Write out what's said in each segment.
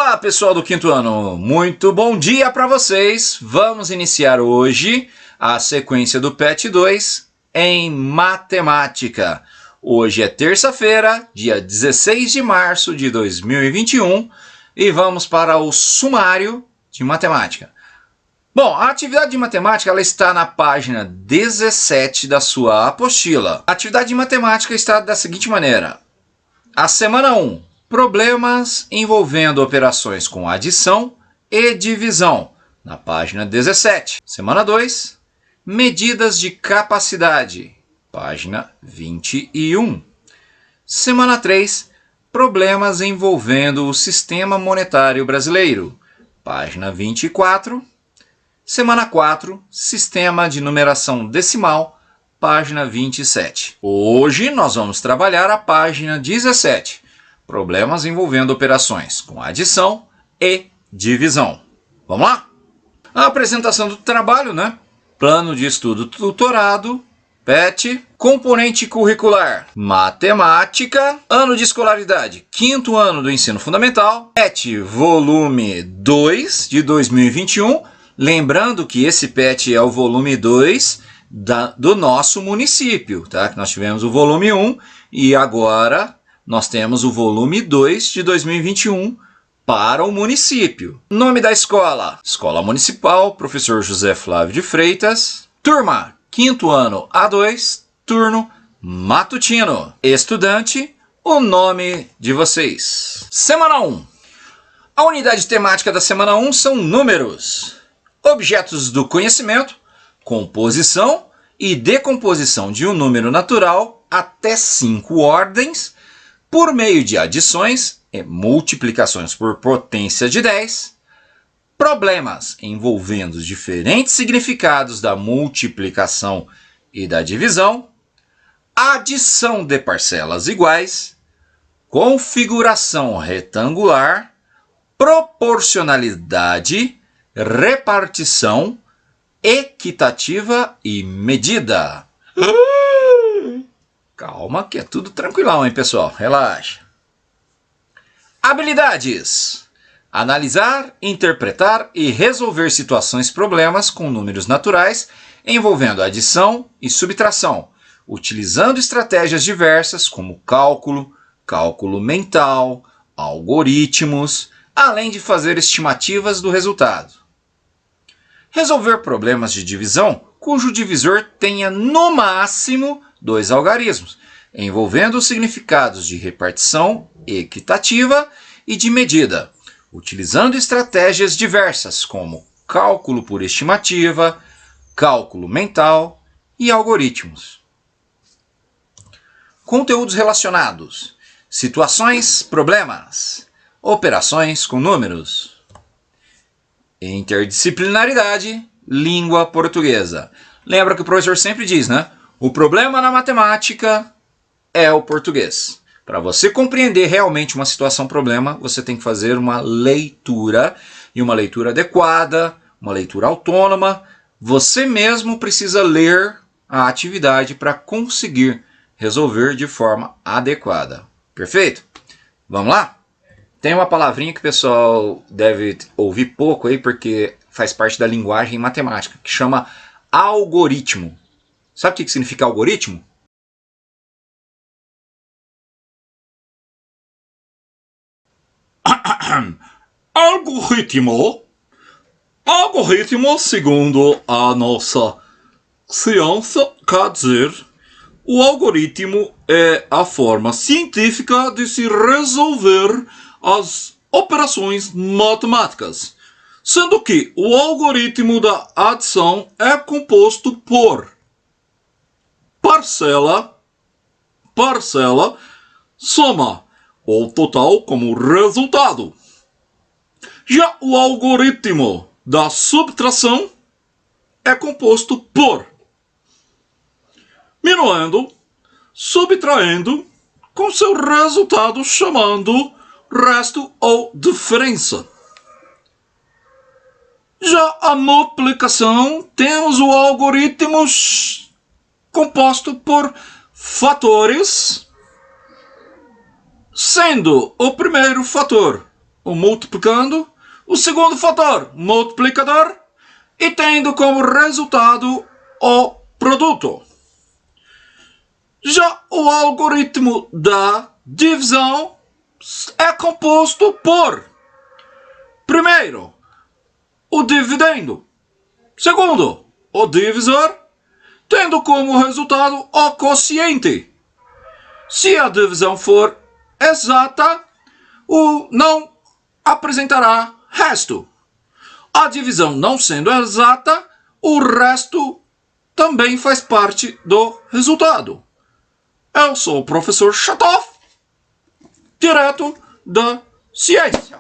Olá, pessoal do quinto ano, muito bom dia para vocês. Vamos iniciar hoje a sequência do PET 2 em matemática. Hoje é terça-feira, dia 16 de março de 2021 e vamos para o sumário de matemática. Bom, a atividade de matemática ela está na página 17 da sua apostila. A atividade de matemática está da seguinte maneira. A semana 1, problemas envolvendo operações com adição e divisão, na página 17. Semana 2, medidas de capacidade, página 21. Semana 3, problemas envolvendo o sistema monetário brasileiro, página 24. Semana 4, sistema de numeração decimal, página 27. Hoje nós vamos trabalhar a página 17, problemas envolvendo operações com adição e divisão. Vamos lá? A apresentação do trabalho, né? Plano de estudo tutorado, PET, componente curricular, matemática, ano de escolaridade, quinto ano do ensino fundamental, PET volume 2 de 2021, lembrando que esse PET é o volume 2 do nosso município, tá? Nós tivemos o volume 1 e agora nós temos o volume 2 de 2021 para o município. Nome da escola: Escola Municipal Professor José Flávio de Freitas. Turma, quinto ano A2, turno matutino. Estudante, o nome de vocês. Semana 1. A unidade temática da semana 1 são números. Objetos do conhecimento, composição e decomposição de um número natural até 5 ordens por meio de adições e multiplicações por potência de 10, problemas envolvendo os diferentes significados da multiplicação e da divisão, adição de parcelas iguais, configuração retangular, proporcionalidade, repartição, equitativa e medida. Calma que é tudo tranquilão, hein, pessoal? Relaxa. Habilidades: analisar, interpretar e resolver situações e problemas com números naturais envolvendo adição e subtração, utilizando estratégias diversas como cálculo, cálculo mental, algoritmos, além de fazer estimativas do resultado. Resolver problemas de divisão cujo divisor tenha no máximo 2 algarismos, envolvendo os significados de repartição equitativa e de medida, utilizando estratégias diversas como cálculo por estimativa, cálculo mental e algoritmos. Conteúdos relacionados: situações, problemas, operações com números. Interdisciplinaridade, língua portuguesa. Lembra que o professor sempre diz, né? O problema na matemática é o português. Para você compreender realmente uma situação-problema, você tem que fazer uma leitura, e uma leitura adequada, uma leitura autônoma. Você mesmo precisa ler a atividade para conseguir resolver de forma adequada. Perfeito? Vamos lá? Tem uma palavrinha que o pessoal deve ouvir pouco aí, porque faz parte da linguagem matemática, que chama algoritmo. Sabe o que significa algoritmo? Algoritmo, segundo a nossa ciência, quer dizer, o algoritmo é a forma científica de se resolver as operações matemáticas, sendo que o algoritmo da adição é composto por parcela, soma ou total como resultado. Já o algoritmo da subtração é composto por minuendo, subtraindo, com seu resultado chamando resto ou diferença. Já a multiplicação, temos o algoritmo composto por fatores, sendo o primeiro fator o multiplicando, o segundo fator, multiplicador, e tendo como resultado o produto. Já o algoritmo da divisão é composto por, primeiro, o dividendo, segundo, o divisor, tendo como resultado o quociente. Se a divisão for exata, o não apresentará resto. A divisão não sendo exata, o resto também faz parte do resultado. Eu sou o professor Chatoff, direto da ciência.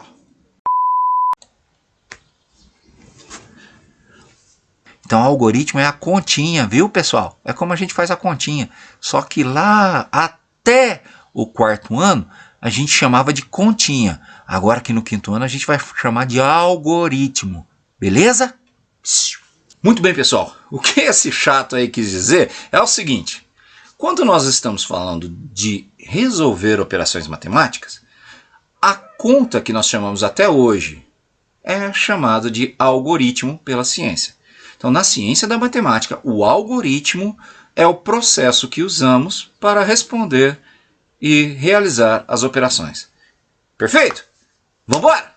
Então, o algoritmo é a continha, viu, pessoal? É como a gente faz a continha. Só que lá, até o quarto ano, a gente chamava de continha. Agora, aqui no quinto ano, a gente vai chamar de algoritmo. Beleza? Muito bem, pessoal. O que esse chato aí quis dizer é o seguinte. Quando nós estamos falando de resolver operações matemáticas, a conta que nós chamamos até hoje é chamada de algoritmo pela ciência. Então, na ciência da matemática, o algoritmo é o processo que usamos para responder e realizar as operações. Perfeito? Vamos embora!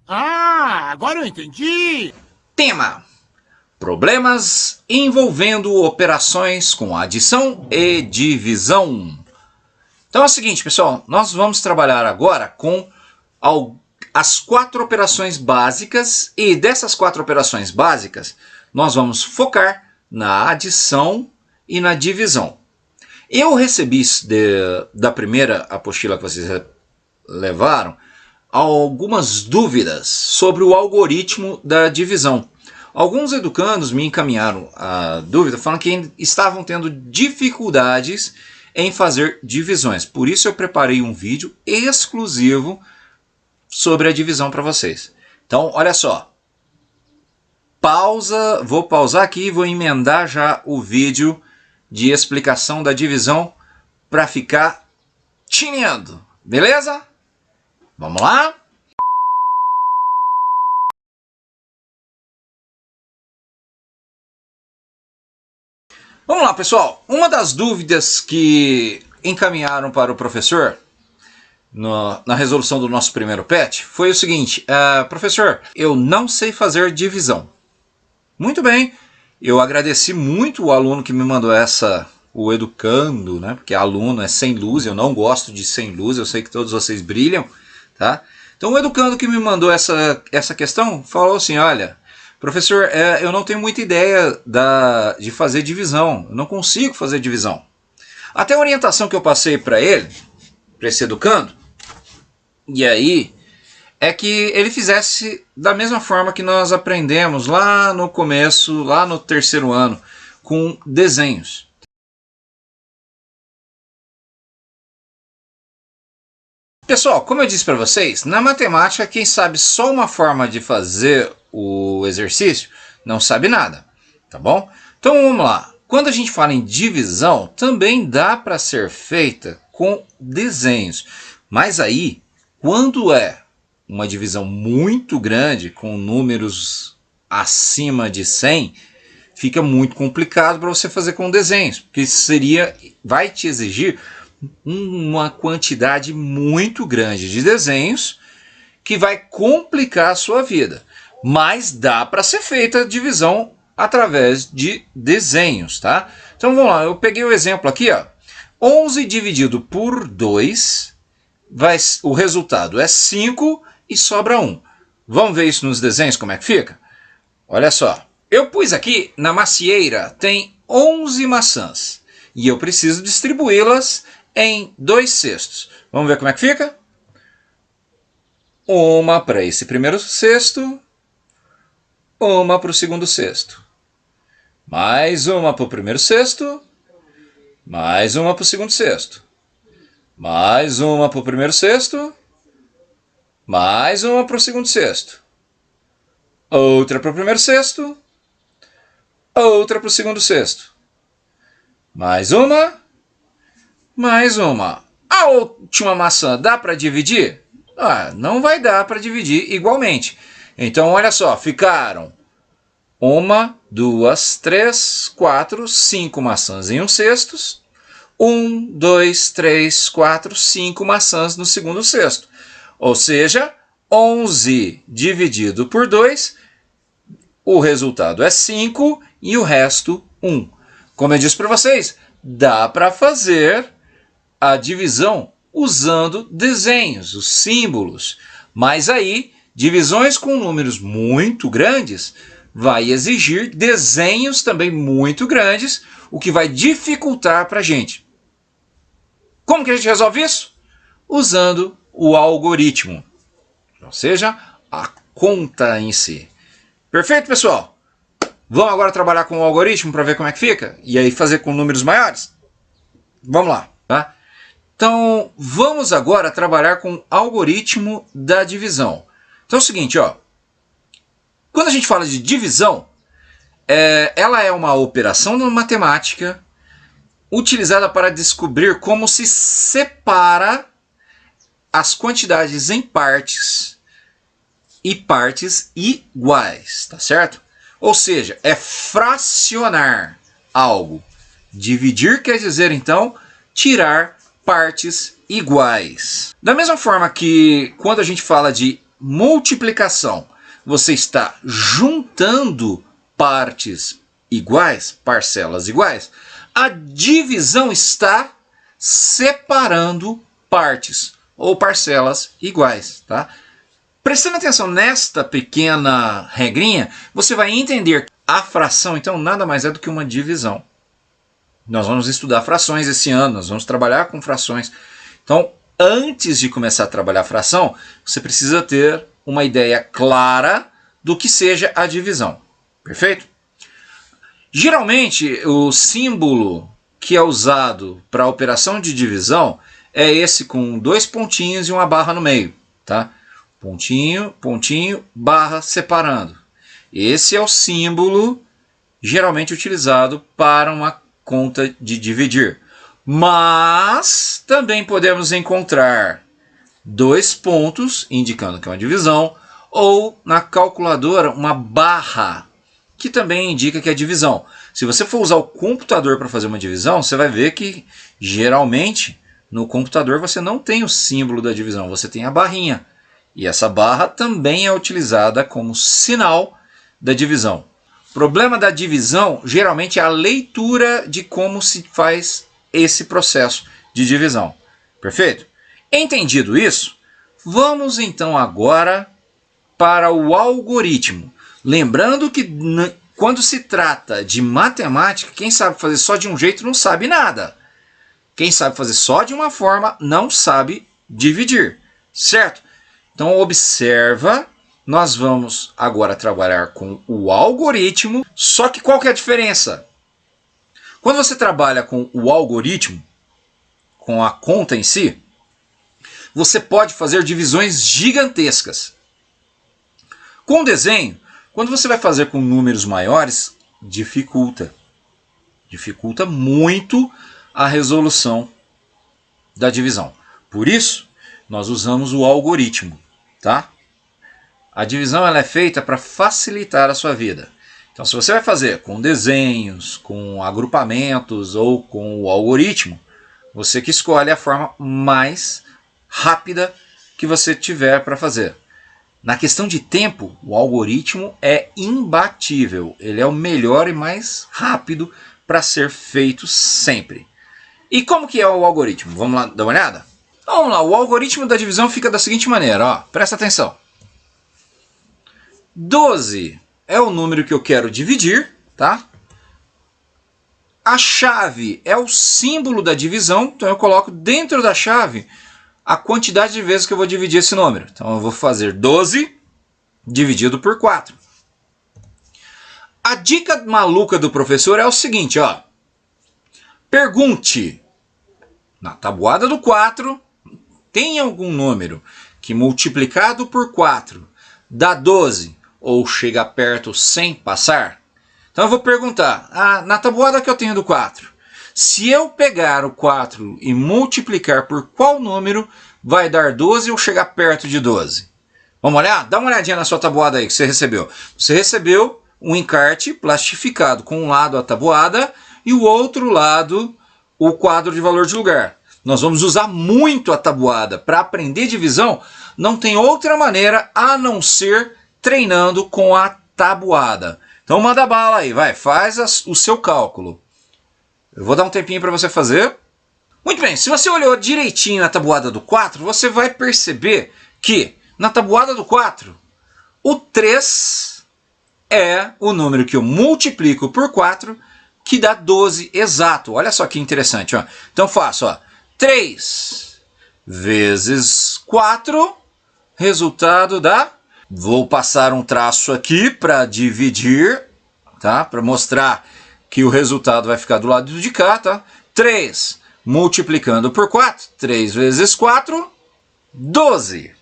Ah, agora eu entendi! Tema: problemas envolvendo operações com adição e divisão. Então é o seguinte, pessoal, nós vamos trabalhar agora com as 4 operações básicas, e dessas 4 operações básicas, nós vamos focar na adição e na divisão. Eu recebi da primeira apostila que vocês levaram algumas dúvidas sobre o algoritmo da divisão. Alguns educandos me encaminharam a dúvida falando que estavam tendo dificuldades em fazer divisões. Por isso eu preparei um vídeo exclusivo sobre a divisão para vocês. Então, olha só. Vou pausar aqui e vou emendar já o vídeo de explicação da divisão para ficar tineando. Beleza? Vamos lá? Vamos lá, pessoal. Uma das dúvidas que encaminharam para o professor na resolução do nosso primeiro PET foi o seguinte: professor, eu não sei fazer divisão. Muito bem, eu agradeci muito o aluno que me mandou o educando, né? Porque aluno é sem luz, eu não gosto de sem luz, eu sei que todos vocês brilham, tá? Então o educando que me mandou essa questão falou assim: olha, professor, eu não tenho muita ideia de fazer divisão, eu não consigo fazer divisão. Até a orientação que eu passei para ele, para esse educando, e aí é que ele fizesse da mesma forma que nós aprendemos lá no começo, lá no terceiro ano, com desenhos. Pessoal, como eu disse para vocês, na matemática quem sabe só uma forma de fazer o exercício não sabe nada, tá bom? Então vamos lá. Quando a gente fala em divisão, também dá para ser feita com desenhos. Mas aí, quando é uma divisão muito grande, com números acima de 100, fica muito complicado para você fazer com desenhos, porque vai te exigir uma quantidade muito grande de desenhos que vai complicar a sua vida. Mas dá para ser feita a divisão através de desenhos, tá? Então vamos lá, eu peguei o exemplo aqui, ó. 11 dividido por 2, o resultado é 5 e sobra 1. Vamos ver isso nos desenhos, como é que fica? Olha só, eu pus aqui na macieira, tem 11 maçãs, e eu preciso distribuí-las em 2 cestos. Vamos ver como é que fica? Uma para esse primeiro cesto, uma para o segundo cesto. Mais uma para o primeiro cesto, mais uma para o segundo cesto. Mais uma para o primeiro cesto, mais uma para o segundo cesto. Outra para o primeiro cesto, outra para o segundo cesto. Mais uma, mais uma. A última maçã dá para dividir? Não vai dar para dividir igualmente. Então, olha só, ficaram 1, 2, 3, 4, 5 maçãs em um cesto. 1, 2, 3, 4, 5 maçãs no segundo cesto. Ou seja, 11 dividido por 2, o resultado é 5 e o resto 1. Como eu disse para vocês, dá para fazer a divisão usando desenhos, os símbolos. Mas aí, divisões com números muito grandes vai exigir desenhos também muito grandes, o que vai dificultar para a gente. Como que a gente resolve isso? Usando o algoritmo, ou seja, a conta em si. Perfeito, pessoal? Vamos agora trabalhar com o algoritmo para ver como é que fica? E aí fazer com números maiores? Vamos lá, tá? Então, vamos agora trabalhar com o algoritmo da divisão. Então é o seguinte, ó. Quando a gente fala de divisão, ela é uma operação matemática utilizada para descobrir como se separa as quantidades em partes e partes iguais, tá certo? Ou seja, é fracionar algo. Dividir quer dizer, então, tirar partes iguais. Da mesma forma que quando a gente fala de multiplicação, você está juntando partes iguais, parcelas iguais, a divisão está separando partes ou parcelas iguais, tá? Prestando atenção nesta pequena regrinha, você vai entender que a fração, então, nada mais é do que uma divisão. Nós vamos estudar frações esse ano, nós vamos trabalhar com frações. Então, antes de começar a trabalhar fração, você precisa ter uma ideia clara do que seja a divisão. Perfeito? Geralmente, o símbolo que é usado para a operação de divisão é esse com 2 pontinhos e uma barra no meio, tá? Pontinho, pontinho, barra separando. Esse é o símbolo geralmente utilizado para uma conta de dividir. Mas também podemos encontrar 2 pontos, indicando que é uma divisão, ou na calculadora uma barra, que também indica que é divisão. Se você for usar o computador para fazer uma divisão, você vai ver que geralmente no computador você não tem o símbolo da divisão, você tem a barrinha. E essa barra também é utilizada como sinal da divisão. O problema da divisão geralmente é a leitura de como se faz esse processo de divisão. Perfeito? Entendido isso, vamos então agora para o algoritmo. Lembrando que quando se trata de matemática, quem sabe fazer só de um jeito não sabe nada. Quem sabe fazer só de uma forma não sabe dividir, certo? Então observa, nós vamos agora trabalhar com o algoritmo, só que qual que é a diferença? Quando você trabalha com o algoritmo, com a conta em si, você pode fazer divisões gigantescas. Com o desenho, quando você vai fazer com números maiores, dificulta. Dificulta muito a resolução da divisão. Por isso, nós usamos o algoritmo, tá? A divisão ela é feita para facilitar a sua vida. Então, se você vai fazer com desenhos, com agrupamentos ou com o algoritmo, você que escolhe a forma mais rápida que você tiver para fazer. Na questão de tempo, o algoritmo é imbatível. Ele é o melhor e mais rápido para ser feito sempre. E como que é o algoritmo? Vamos lá dar uma olhada? Então, vamos lá, o algoritmo da divisão fica da seguinte maneira, ó, presta atenção. 12 é o número que eu quero dividir, tá? A chave é o símbolo da divisão, então eu coloco dentro da chave a quantidade de vezes que eu vou dividir esse número. Então eu vou fazer 12 dividido por 4. A dica maluca do professor é o seguinte, ó. Pergunte, na tabuada do 4, tem algum número que multiplicado por 4 dá 12 ou chega perto sem passar? Então eu vou perguntar, na tabuada que eu tenho do 4, Se eu pegar o 4 e multiplicar por qual número, vai dar 12 ou chegar perto de 12? Vamos olhar? Dá uma olhadinha na sua tabuada aí que você recebeu. Você recebeu um encarte plastificado, com um lado a tabuada e o outro lado o quadro de valor de lugar. Nós vamos usar muito a tabuada. Para aprender divisão, não tem outra maneira a não ser treinando com a tabuada. Então manda bala aí, vai, faz o seu cálculo. Eu vou dar um tempinho para você fazer. Muito bem, se você olhou direitinho na tabuada do 4, você vai perceber que na tabuada do 4, o 3 é o número que eu multiplico por 4, que dá 12 exato. Olha só que interessante. Ó. Então faço, ó, 3 vezes 4, resultado dá... Vou passar um traço aqui para dividir, tá? Para mostrar que o resultado vai ficar do lado de cá, tá? 3 multiplicando por 4, 3 vezes 4, 12.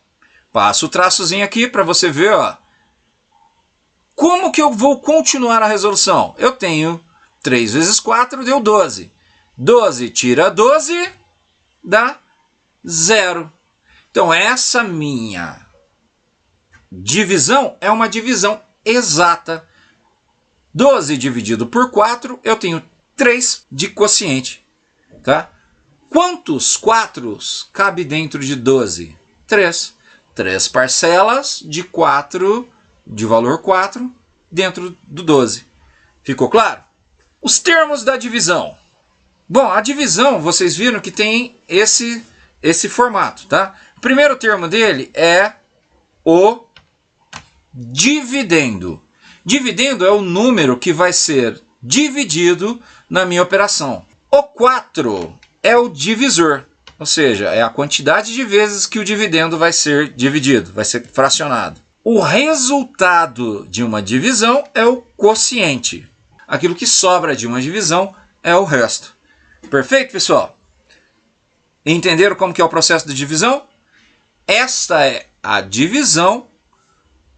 Passo o traçozinho aqui para você ver, ó. Como que eu vou continuar a resolução? Eu tenho 3 vezes 4, deu 12. 12 tira 12, dá 0. Então essa minha divisão é uma divisão exata. 12 dividido por 4, eu tenho 3 de quociente. Tá? Quantos 4 cabe dentro de 12? 3. 3 parcelas de 4, de valor 4, dentro do 12. Ficou claro? Os termos da divisão. Bom, a divisão, vocês viram que tem esse formato. Tá? O primeiro termo dele é o dividendo. Dividendo é o número que vai ser dividido na minha operação. O 4 é o divisor, ou seja, é a quantidade de vezes que o dividendo vai ser dividido, vai ser fracionado. O resultado de uma divisão é o quociente. Aquilo que sobra de uma divisão é o resto. Perfeito, pessoal? Entenderam como que é o processo de divisão? Esta é a divisão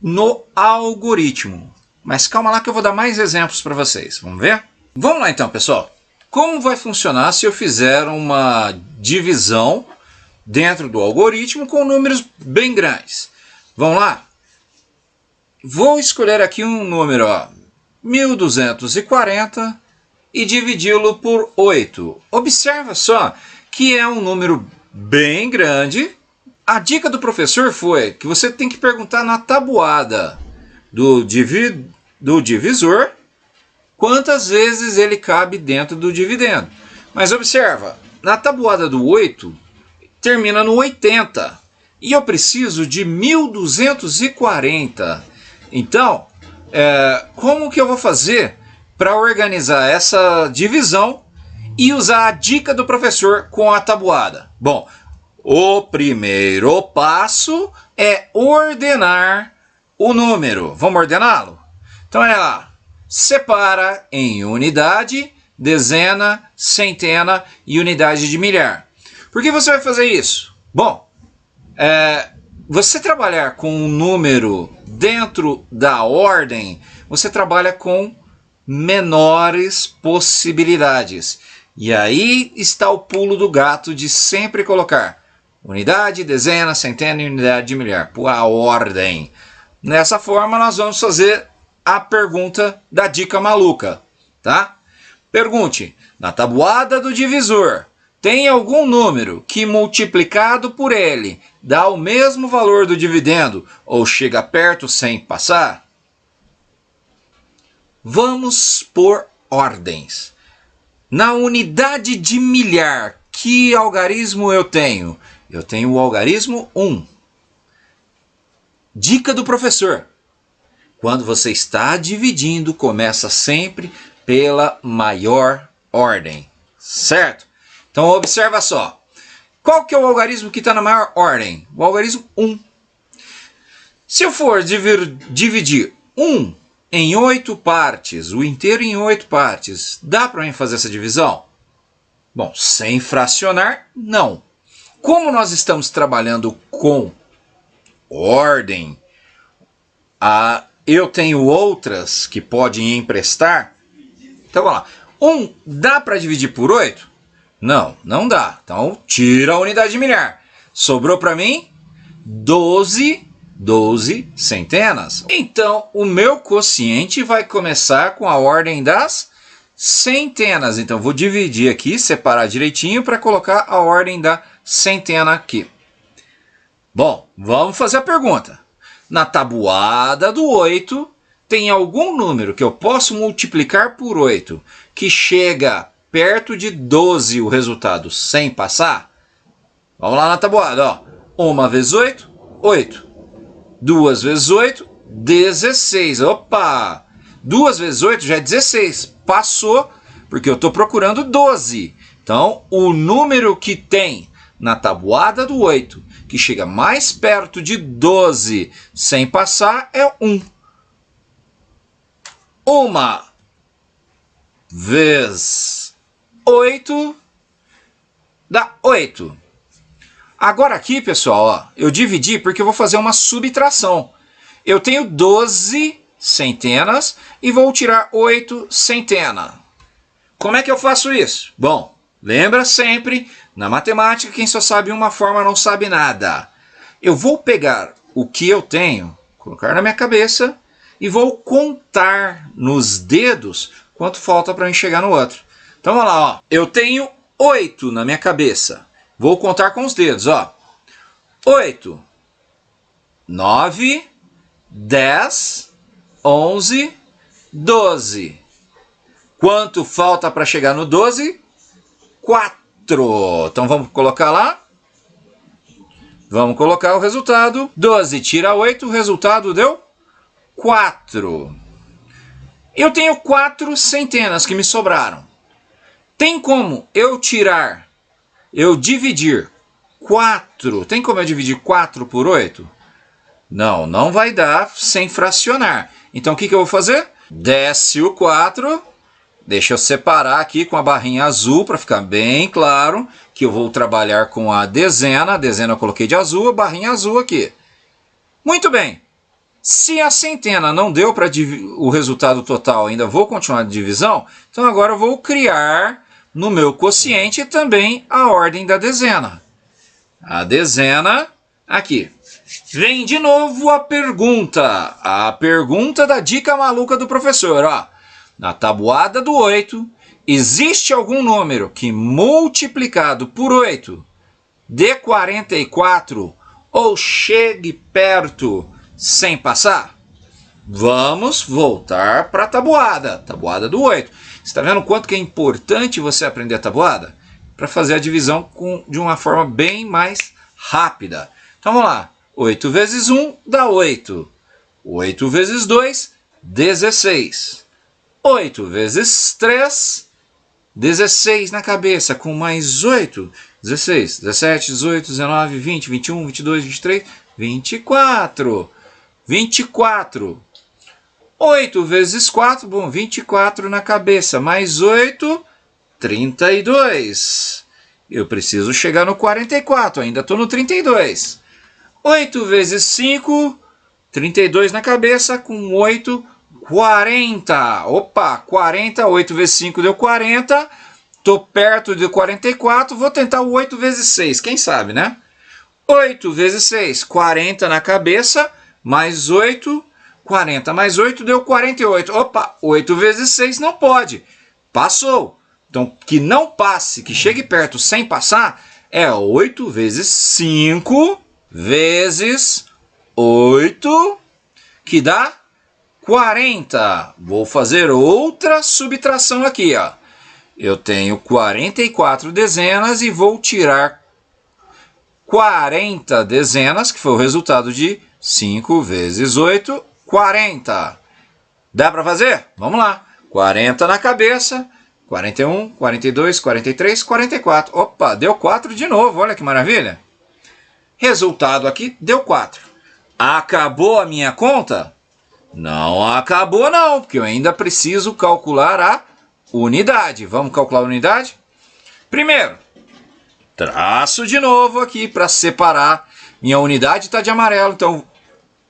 no algoritmo. Mas calma lá que eu vou dar mais exemplos para vocês. Vamos ver? Vamos lá então, pessoal. Como vai funcionar se eu fizer uma divisão dentro do algoritmo com números bem grandes? Vamos lá? Vou escolher aqui um número, ó, 1240 e dividi-lo por 8. Observa só que é um número bem grande. A dica do professor foi que você tem que perguntar na tabuada do divisor quantas vezes ele cabe dentro do dividendo. Mas observa, na tabuada do 8 termina no 80 e eu preciso de 1240. Então, como que eu vou fazer para organizar essa divisão e usar a dica do professor com a tabuada? Bom, o primeiro passo é ordenar o número. Vamos ordená-lo? Então, olha lá. Separa em unidade, dezena, centena e unidade de milhar. Por que você vai fazer isso? Bom, você trabalhar com um número dentro da ordem, você trabalha com menores possibilidades. E aí está o pulo do gato de sempre colocar unidade, dezena, centena e unidade de milhar. Por a ordem. Nessa forma, nós vamos fazer a pergunta da dica maluca. Tá? Pergunte, na tabuada do divisor, tem algum número que multiplicado por ele dá o mesmo valor do dividendo ou chega perto sem passar? Vamos por ordens. Na unidade de milhar, que algarismo eu tenho? Eu tenho o algarismo 1. Dica do professor. Quando você está dividindo, começa sempre pela maior ordem. Certo? Então observa só. Qual que é o algarismo que está na maior ordem? O algarismo 1. Se eu for dividir 1 em 8 partes, o inteiro em 8 partes, dá para mim fazer essa divisão? Bom, sem fracionar, não. Como nós estamos trabalhando com ordem, eu tenho outras que podem emprestar. Então vamos lá. Dá para dividir por 8? Não, não dá. Então, tira a unidade milhar. Sobrou para mim 12 centenas. Então, o meu quociente vai começar com a ordem das centenas. Então, vou dividir aqui, separar direitinho para colocar a ordem da centena aqui. Bom, vamos fazer a pergunta. Na tabuada do 8, tem algum número que eu posso multiplicar por 8 que chega perto de 12 o resultado sem passar? Vamos lá na tabuada. Ó. 1 vezes 8, 8. 2 vezes 8, 16. Opa! 2 vezes 8 já é 16. Passou, porque eu estou procurando 12. Então, o número que tem na tabuada do 8, que chega mais perto de 12 sem passar, é 1. 1 vezes 8 dá 8. Agora aqui, pessoal, ó, eu dividi porque eu vou fazer uma subtração. Eu tenho 12 centenas e vou tirar 8 centenas. Como é que eu faço isso? Bom, lembra sempre, na matemática, quem só sabe uma forma não sabe nada. Eu vou pegar o que eu tenho, colocar na minha cabeça e vou contar nos dedos quanto falta para eu chegar no outro. Então, vamos lá, ó. Eu tenho 8 na minha cabeça. Vou contar com os dedos, ó. 8, 9, 10, 11, 12. Quanto falta para chegar no 12? 4. Então vamos colocar lá. Vamos colocar o resultado. 12 tira 8, o resultado deu 4. Eu tenho 4 centenas que me sobraram. Tem como eu dividir 4? Tem como eu dividir 4 por 8? Não, não vai dar sem fracionar. Então o que eu vou fazer? Desce o 4. Deixa eu separar aqui com a barrinha azul para ficar bem claro que eu vou trabalhar com a dezena. A dezena eu coloquei de azul, a barrinha azul aqui. Muito bem. Se a centena não deu para o resultado total, ainda vou continuar de divisão, então agora eu vou criar no meu quociente também a ordem da dezena. A dezena aqui. Vem de novo a pergunta da dica maluca do professor. Ó. Na tabuada do 8, existe algum número que multiplicado por 8 dê 44 ou chegue perto sem passar? Vamos voltar para a tabuada do 8. Você está vendo quanto que é importante você aprender a tabuada? Para fazer a divisão de uma forma bem mais rápida. Então vamos lá. 8 vezes 1 dá 8. 8 vezes 2, 16. 8 vezes 3, 16 na cabeça, com mais 8. 16, 17, 18, 19, 20, 21, 22, 23, 24. 24. 8 vezes 4, bom, 24 na cabeça, mais 8, 32. Eu preciso chegar no 44, ainda estou no 32. 8 vezes 5, 32 na cabeça, com 8, 40. Opa, 40, 8 vezes 5 deu 40. Estou perto de 44, vou tentar o 8 vezes 6, quem sabe, né? 8 vezes 6, 40 na cabeça, mais 8, 40 mais 8 deu 48. Opa, 8 vezes 6 não pode. Passou. Então, que não passe, que chegue perto sem passar, é 8 vezes 5 vezes 8, que dá 40. Vou fazer outra subtração aqui, ó. Eu tenho 44 dezenas e vou tirar 40 dezenas, que foi o resultado de 5 vezes 8, 40. Dá para fazer? Vamos lá. 40 na cabeça, 41, 42, 43, 44. Opa, deu 4 de novo, olha que maravilha. Resultado aqui, deu 4. Acabou a minha conta? Não acabou não, porque eu ainda preciso calcular a unidade. Vamos calcular a unidade? Primeiro, traço de novo aqui para separar. Minha unidade está de amarelo, então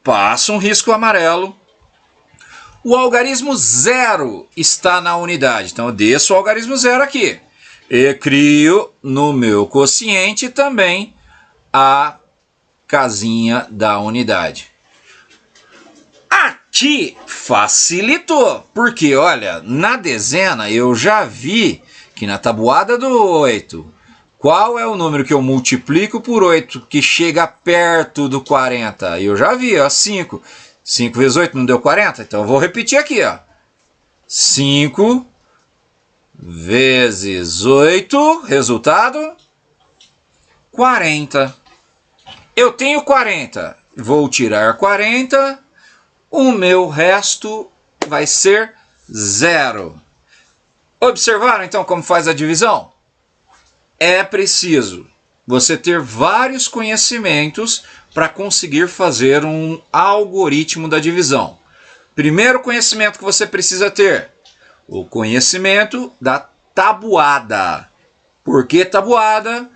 passo um risco amarelo. O algarismo 0 está na unidade. Então eu desço o algarismo 0 aqui. E crio no meu quociente também a casinha da unidade. Aqui facilitou, porque olha, na dezena eu já vi que na tabuada do 8, qual é o número que eu multiplico por 8 que chega perto do 40? Eu já vi, ó, 5. 5 vezes 8 não deu 40? Então eu vou repetir aqui, ó. 5 vezes 8, resultado 40. Eu tenho 40, vou tirar 40, o meu resto vai ser 0. Observaram então como faz a divisão? É preciso você ter vários conhecimentos para conseguir fazer um algoritmo da divisão. Primeiro conhecimento que você precisa ter, o conhecimento da tabuada. Por que tabuada?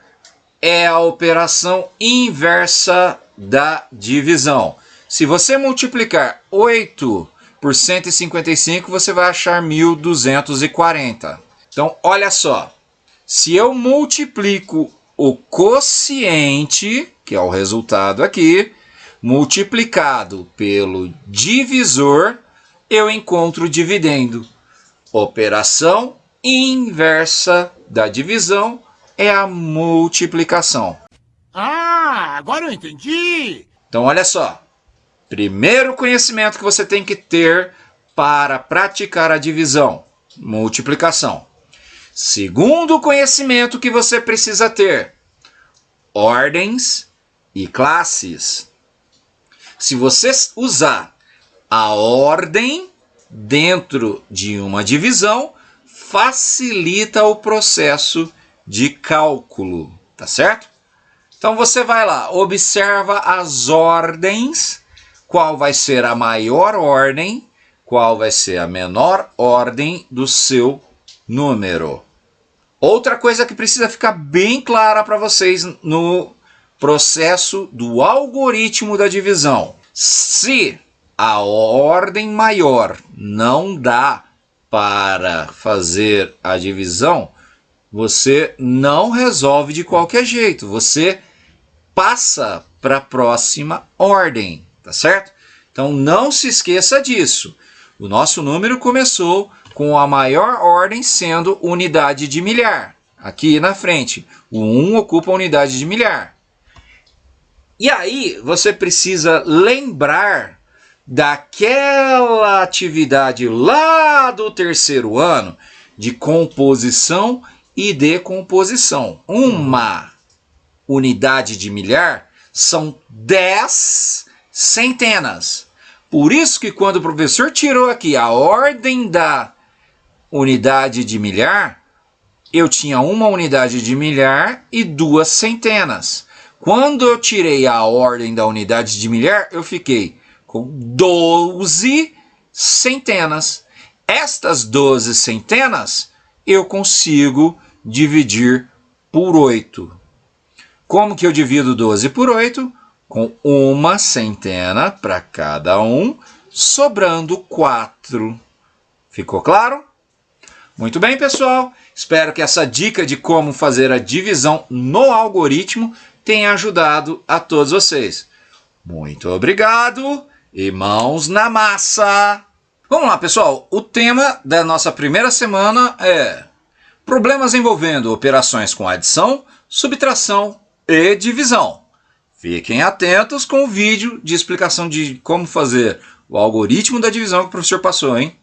É a operação inversa da divisão. Se você multiplicar 8 por 155, você vai achar 1240. Então, olha só. Se eu multiplico o quociente, que é o resultado aqui, multiplicado pelo divisor, eu encontro o dividendo. Operação inversa da divisão é a multiplicação. Ah, agora eu entendi! Então, olha só. Primeiro conhecimento que você tem que ter para praticar a divisão, multiplicação. Segundo conhecimento que você precisa ter, ordens e classes. Se você usar a ordem dentro de uma divisão, facilita o processo de cálculo, tá certo? Então você vai lá, observa as ordens, qual vai ser a maior ordem, qual vai ser a menor ordem do seu número. Outra coisa que precisa ficar bem clara para vocês no processo do algoritmo da divisão. Se a ordem maior não dá para fazer a divisão, você não resolve de qualquer jeito. Você passa para a próxima ordem, tá certo? Então não se esqueça disso. O nosso número começou com a maior ordem sendo unidade de milhar. Aqui na frente, o 1 ocupa a unidade de milhar. E aí você precisa lembrar daquela atividade lá do terceiro ano de composição e decomposição. Uma unidade de milhar são 10 centenas. Por isso que quando o professor tirou aqui a ordem da unidade de milhar, eu tinha uma unidade de milhar e 2 centenas. Quando eu tirei a ordem da unidade de milhar, eu fiquei com 12 centenas. Estas 12 centenas eu consigo dividir por 8. Como que eu divido 12 por 8? Com uma centena para cada um, sobrando 4. Ficou claro? Muito bem, pessoal. Espero que essa dica de como fazer a divisão no algoritmo tenha ajudado a todos vocês. Muito obrigado e mãos na massa! Vamos lá, pessoal. O tema da nossa primeira semana é problemas envolvendo operações com adição, subtração e divisão. Fiquem atentos com o vídeo de explicação de como fazer o algoritmo da divisão que o professor passou, hein?